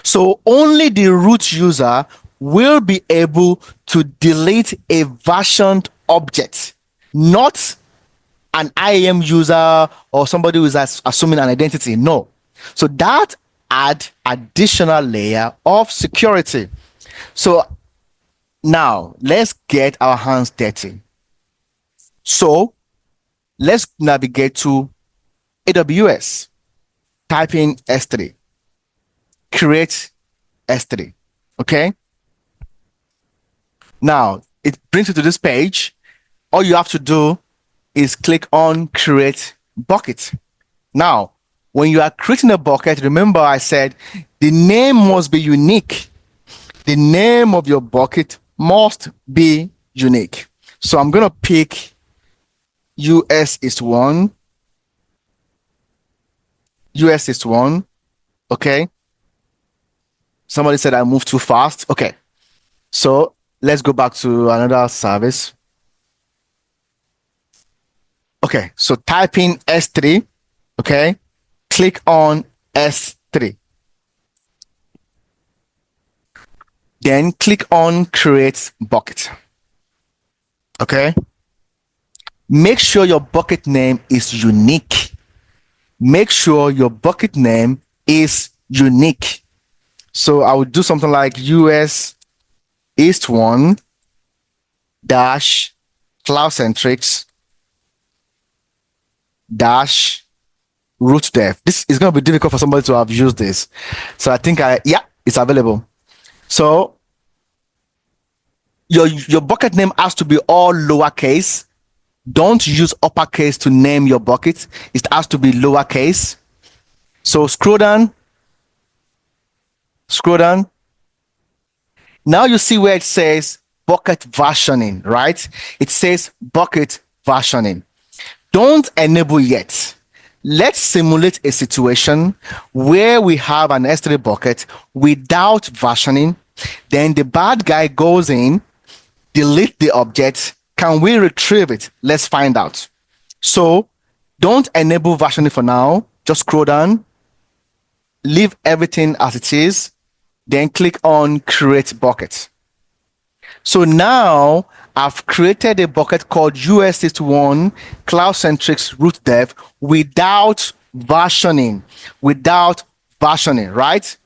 So only the root user will be able to delete a versioned object, not an IAM user or somebody who is assuming an identity. No. So that add additional layer of security. So now let's get our hands dirty. So let's navigate to AWS. Type in S3. Create S3. Okay. Now it brings you to this page. All you have to do is click on create bucket. Now, when you are creating a bucket, remember I said the name must be unique. The name of your bucket must be unique. So I'm going to pick US is one. US is one. Okay. Somebody said I moved too fast. Okay. So let's go back to another service. Okay. So type in S3. Okay. Click on S3. Then click on create bucket. Okay. Make sure your bucket name is unique. Make sure your bucket name is unique. So I would do something like US East 1 dash cloud-centrics dash root dev. This is going to be difficult for somebody to have used this. So I think yeah, it's available. So your bucket name has to be all lowercase. Don't use uppercase to name your bucket. It has to be lowercase. So scroll down. Scroll down. Now you see where it says bucket versioning, right? It says bucket versioning. Don't enable yet. Let's simulate a situation where we have an S3 bucket without versioning. Then the bad guy goes in, delete the object. Can we retrieve it? Let's find out. So don't enable versioning for now. Just scroll down. Leave everything as it is. Then click on create bucket. So now I've created a bucket called US61 cloud-centric root dev without versioning, right?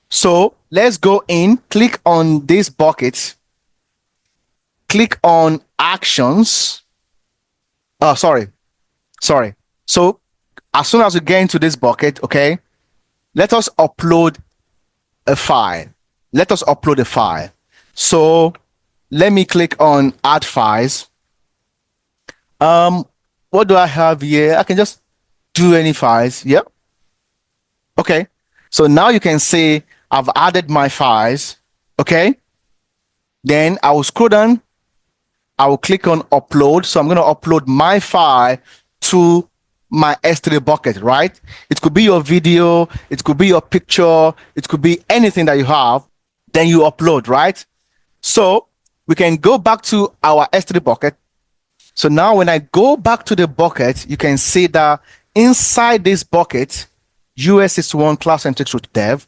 So let's go in, click on this bucket, click on actions. Oh, sorry. So as soon as we get into this bucket, okay, let us upload a file. So let me click on add files. What do I have here? I can just do any files. Yep. Okay. So now you can see I've added my files. Okay. Then I will scroll down. I will click on upload. So I'm going to upload my file to my S3 bucket, right? It could be your video, it could be your picture, it could be anything that you have. Then you upload, right? So we can go back to our S3 bucket. So now when I go back to the bucket, you can see that inside this bucket, US61 cloud-centric root dev,